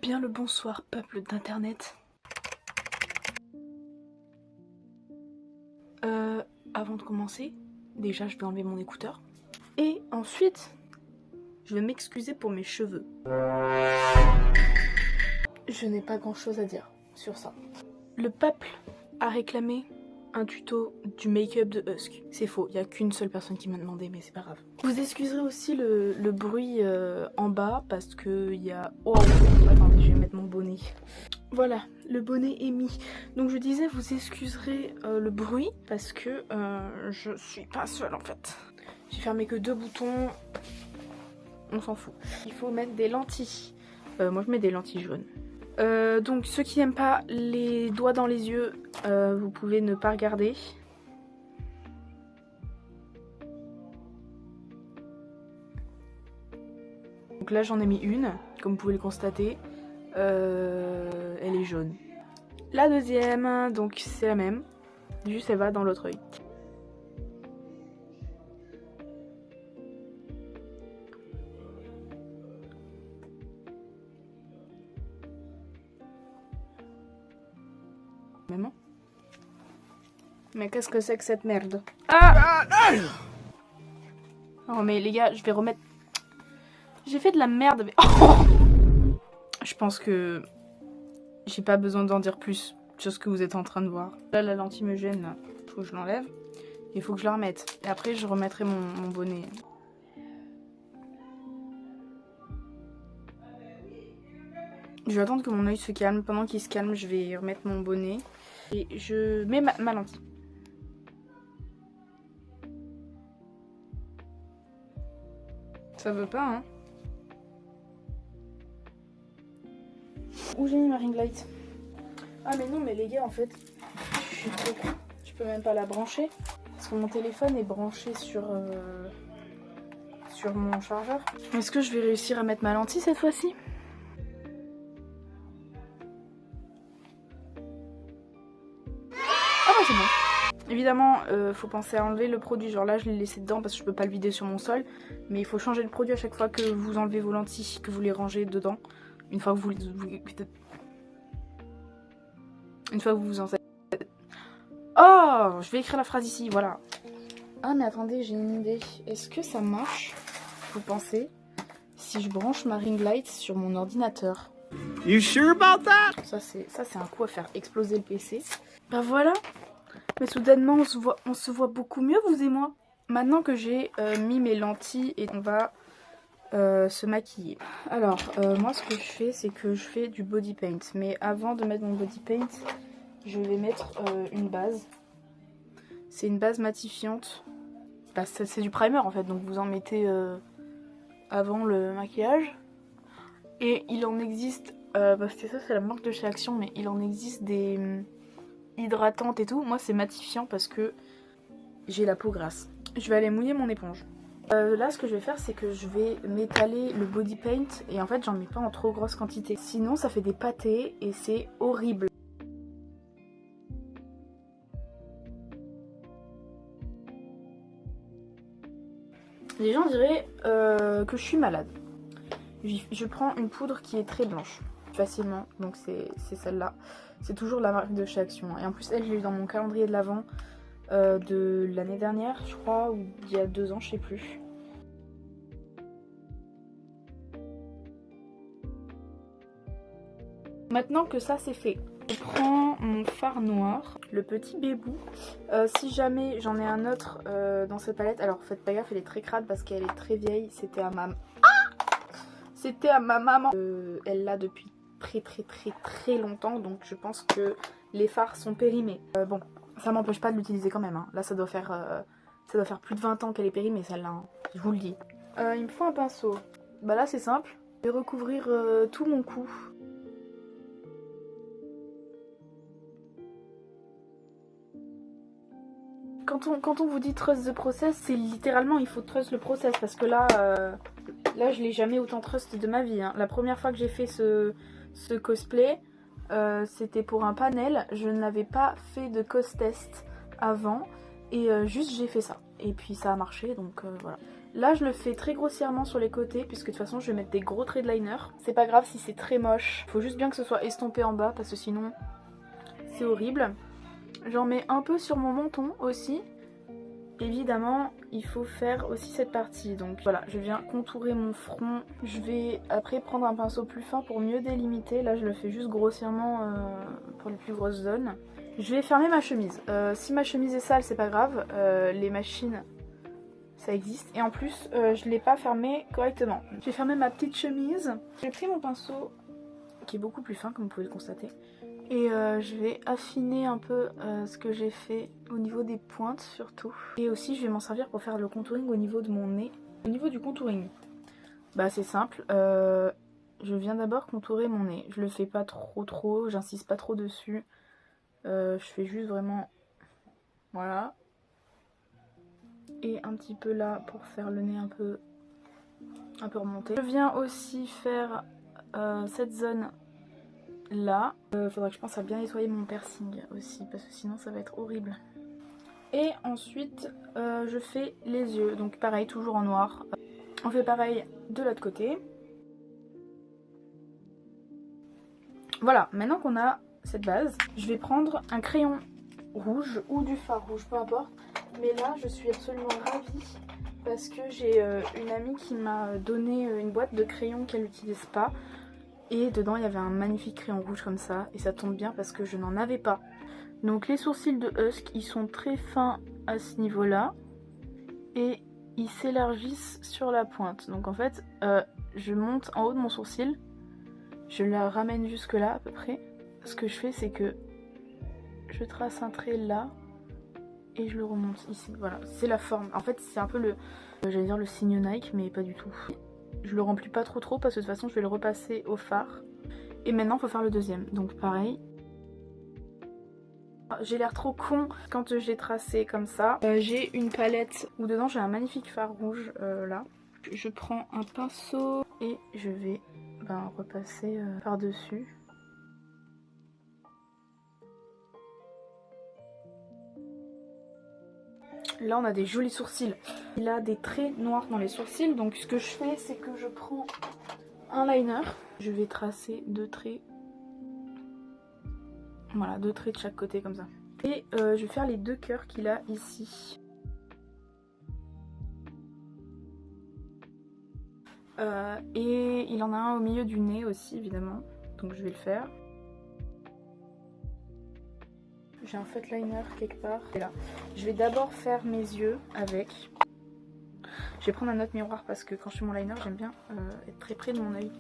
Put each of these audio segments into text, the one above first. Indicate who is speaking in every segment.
Speaker 1: Bien le bonsoir, peuple d'internet. Avant de commencer, déjà je vais enlever mon écouteur. Et ensuite, je vais m'excuser pour mes cheveux. Je n'ai pas grand chose à dire sur ça. Le peuple a réclamé un tuto du make-up de Husk. C'est faux, il n'y a qu'une seule personne qui m'a demandé, mais c'est pas grave. Vous excuserez aussi le bruit en bas parce que il y a... Oh, attendez, je vais mettre mon bonnet. Voilà, le bonnet est mis. Donc je disais, vous excuserez le bruit parce que je suis pas seule en fait. J'ai fermé que 2 boutons, on s'en fout. Il faut mettre des lentilles. Moi je mets des lentilles jaunes. Donc ceux qui n'aiment pas les doigts dans les yeux, vous pouvez ne pas regarder. Donc là j'en ai mis une, comme vous pouvez le constater. Elle est jaune. La deuxième, donc c'est la même, juste elle va dans l'autre œil. Maman. Mais qu'est-ce que c'est que cette merde? Ah! Oh mais les gars, je vais remettre... J'ai fait de la merde mais... Oh, je pense que j'ai pas besoin d'en dire plus sur ce que vous êtes en train de voir. Là la lentille me gêne, là. Faut que je l'enlève. Il faut que je la remette. Et après je remettrai mon bonnet. Je vais attendre que mon œil se calme. Pendant qu'il se calme, je vais remettre mon bonnet. Et je mets ma lentille. Ça veut pas, hein? Où j'ai mis ma ring light? Ah mais non, mais les gars, en fait, je suis trop con. Je peux même pas la brancher. Parce que mon téléphone est branché sur mon chargeur. Est-ce que je vais réussir à mettre ma lentille cette fois-ci? Ah bah c'est bon. Évidemment, faut penser à enlever le produit. Genre là, je l'ai laissé dedans parce que je peux pas le vider sur mon sol. Mais il faut changer le produit à chaque fois que vous enlevez vos lentilles, que vous les rangez dedans. Une fois que vous en faites. Oh, je vais écrire la phrase ici, voilà. Ah mais attendez, j'ai une idée. Est-ce que ça marche, vous pensez, si je branche ma ring light sur mon ordinateur?
Speaker 2: You sure about that?
Speaker 1: Ça c'est un coup à faire exploser le PC. Bah voilà. Mais soudainement on se voit beaucoup mieux, vous et moi. Maintenant que j'ai mis mes lentilles, et on va se maquiller. Alors moi ce que je fais, c'est que je fais du body paint. Mais avant de mettre mon body paint, je vais mettre une base. C'est une base matifiante. Bah, c'est du primer en fait, donc vous en mettez avant le maquillage. Et il en existe, parce que ça c'est la marque de chez Action, mais il en existe des hydratantes et tout. Moi c'est matifiant parce que j'ai la peau grasse. Je vais aller mouiller mon éponge. Là ce que je vais faire, c'est que je vais m'étaler le body paint et en fait j'en mets pas en trop grosse quantité. Sinon ça fait des pâtés et c'est horrible. Les gens diraient que je suis malade. Je prends une poudre qui est très blanche, facilement, donc c'est celle-là. C'est toujours la marque de chez Action. Et en plus, elle, je l'ai eu dans mon calendrier de l'Avent de l'année dernière, je crois, ou il y a 2 ans, je sais plus. Maintenant que ça c'est fait, je prends mon fard noir, le petit bébou. Si jamais j'en ai un autre dans cette palette, alors faites pas gaffe, elle est très crade parce qu'elle est très vieille. C'était à ma maman. Elle l'a depuis très longtemps, donc je pense que les fards sont périmés. Bon, ça m'empêche pas de l'utiliser quand même, hein. Là ça doit faire plus de 20 ans qu'elle est périmée celle-là, hein. Je vous le dis. Il me faut un pinceau. Bah là c'est simple, je vais recouvrir tout mon cou. Quand on vous dit trust the process, c'est littéralement il faut trust le process parce que là je l'ai jamais autant trust de ma vie, hein. La première fois que j'ai fait ce cosplay, c'était pour un panel. Je n'avais pas fait de cos test avant et juste j'ai fait ça. Et puis ça a marché, donc voilà. Là je le fais très grossièrement sur les côtés puisque de toute façon je vais mettre des gros traits de liner. C'est pas grave si c'est très moche, faut juste bien que ce soit estompé en bas parce que sinon c'est horrible. J'en mets un peu sur mon menton aussi. Évidemment il faut faire aussi cette partie, donc voilà, je viens contourer mon front. Je vais après prendre un pinceau plus fin pour mieux délimiter. Là je le fais juste grossièrement pour les plus grosses zones. Je vais fermer ma chemise. Si ma chemise est sale c'est pas grave, les machines ça existe. Et en plus je l'ai pas fermée correctement. J'ai fermé ma petite chemise. J'ai pris mon pinceau qui est beaucoup plus fin comme vous pouvez le constater. Et je vais affiner un peu ce que j'ai fait au niveau des pointes surtout. Et aussi je vais m'en servir pour faire le contouring au niveau de mon nez. Au niveau du contouring, bah c'est simple. Je viens d'abord contourer mon nez. Je le fais pas trop, j'insiste pas trop dessus. Je fais juste vraiment... Voilà. Et un petit peu là pour faire le nez un peu remonté. Je viens aussi faire cette zone là. Faudra que je pense à bien nettoyer mon piercing aussi parce que sinon ça va être horrible. Et ensuite je fais les yeux, donc pareil toujours en noir. On fait pareil de l'autre côté. Voilà, maintenant qu'on a cette base, je vais prendre un crayon rouge ou du fard rouge, peu importe. Mais là je suis absolument ravie parce que j'ai une amie qui m'a donné une boîte de crayons qu'elle n'utilise pas. Et dedans il y avait un magnifique crayon rouge comme ça. Et ça tombe bien parce que je n'en avais pas. Donc les sourcils de Husk, ils sont très fins à ce niveau là. Et ils s'élargissent sur la pointe. Donc en fait je monte en haut de mon sourcil. Je la ramène jusque là à peu près. Ce que je fais c'est que je trace un trait là. Et je le remonte ici. Voilà, c'est la forme. En fait c'est un peu le... j'allais dire le signe Nike mais pas du tout. Je le remplis pas trop parce que de toute façon je vais le repasser au fard. Et maintenant il faut faire le deuxième. Donc pareil. J'ai l'air trop con quand j'ai tracé comme ça. J'ai une palette où dedans j'ai un magnifique fard rouge là. Je prends un pinceau et je vais repasser par dessus. Là on a des jolis sourcils. Il a des traits noirs dans les sourcils. Donc ce que je fais c'est que je prends un liner. Je vais tracer 2 traits. Voilà, 2 traits de chaque côté comme ça. Et je vais faire les 2 cœurs qu'il a ici. Et il en a un au milieu du nez aussi évidemment. Donc je vais le faire. J'ai un fat liner quelque part. Et là, je vais d'abord faire mes yeux avec. Je vais prendre un autre miroir parce que quand je fais mon liner, j'aime bien être très près de mon œil.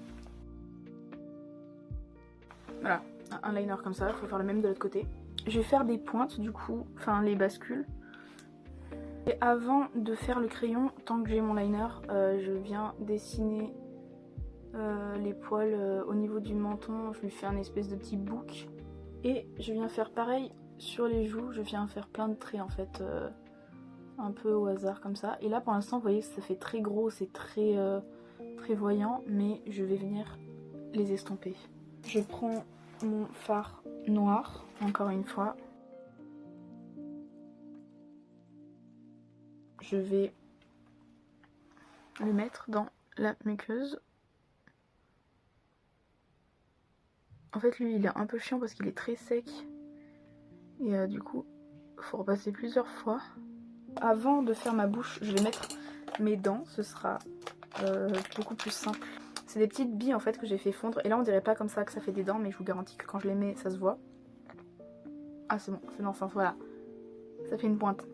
Speaker 1: Voilà, un liner comme ça, il faut faire le même de l'autre côté. Je vais faire des pointes du coup, enfin les bascules. Et avant de faire le crayon, tant que j'ai mon liner, je viens dessiner les poils au niveau du menton. Je lui fais un espèce de petit bouc. Et je viens faire pareil sur les joues, je viens faire plein de traits en fait, un peu au hasard comme ça. Et là pour l'instant vous voyez que ça fait très gros, c'est très voyant, mais je vais venir les estomper. Je prends mon fard noir, encore une fois. Je vais le mettre dans la muqueuse. En fait lui il est un peu chiant parce qu'il est très sec. Et du coup il faut repasser plusieurs fois. Avant de faire ma bouche, je vais mettre mes dents, ce sera beaucoup plus simple. C'est des petites billes en fait que j'ai fait fondre. Et là on dirait pas comme ça que ça fait des dents, mais je vous garantis que quand je les mets ça se voit. Ah c'est bon, c'est dans le sens, voilà. Ça fait une pointe.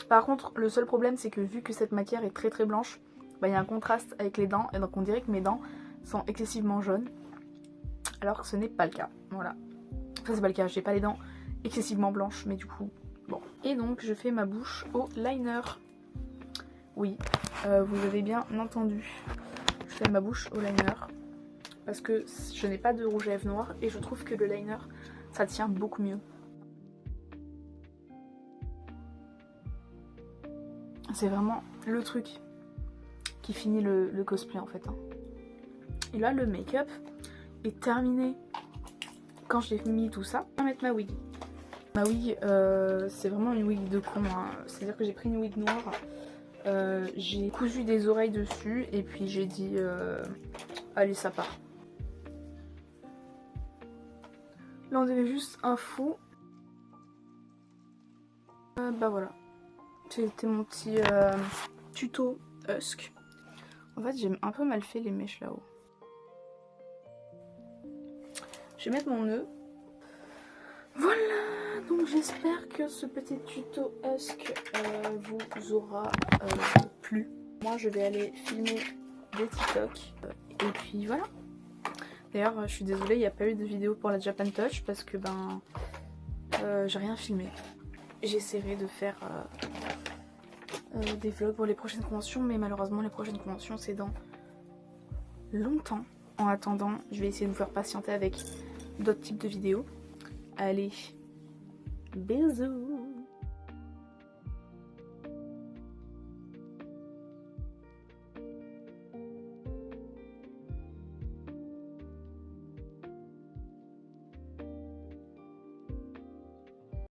Speaker 1: Par contre le seul problème c'est que vu que cette matière est très blanche, il y a un contraste avec les dents. Et donc on dirait que mes dents sont excessivement jaunes. Alors que ce n'est pas le cas, voilà. Enfin c'est pas le cas, j'ai pas les dents excessivement blanches, mais du coup, bon. Et donc je fais ma bouche au liner. Oui, vous avez bien entendu. Je fais ma bouche au liner. Parce que je n'ai pas de rouge à lèvres noir et je trouve que le liner, ça tient beaucoup mieux. C'est vraiment le truc qui finit le cosplay en fait. Et là le make-up est terminé. Quand j'ai mis tout ça, je vais mettre ma wig. Ma wig, c'est vraiment une wig de con. Hein. C'est-à-dire que j'ai pris une wig noire j'ai cousu des oreilles dessus et puis j'ai dit allez ça part. Là on dirait juste un fou. Bah voilà, c'était mon petit tuto Husk. En fait j'ai un peu mal fait les mèches là-haut. Je vais mettre mon nœud. Voilà, donc j'espère que ce petit tuto Husk vous aura plu. Moi je vais aller filmer des TikTok et puis voilà. D'ailleurs je suis désolée, il n'y a pas eu de vidéo pour la Japan Touch parce que ben j'ai rien filmé. J'essaierai de faire des vlogs pour les prochaines conventions, mais malheureusement les prochaines conventions c'est dans longtemps. En attendant, je vais essayer de vous faire patienter avec d'autres types de vidéos. Allez, bisous!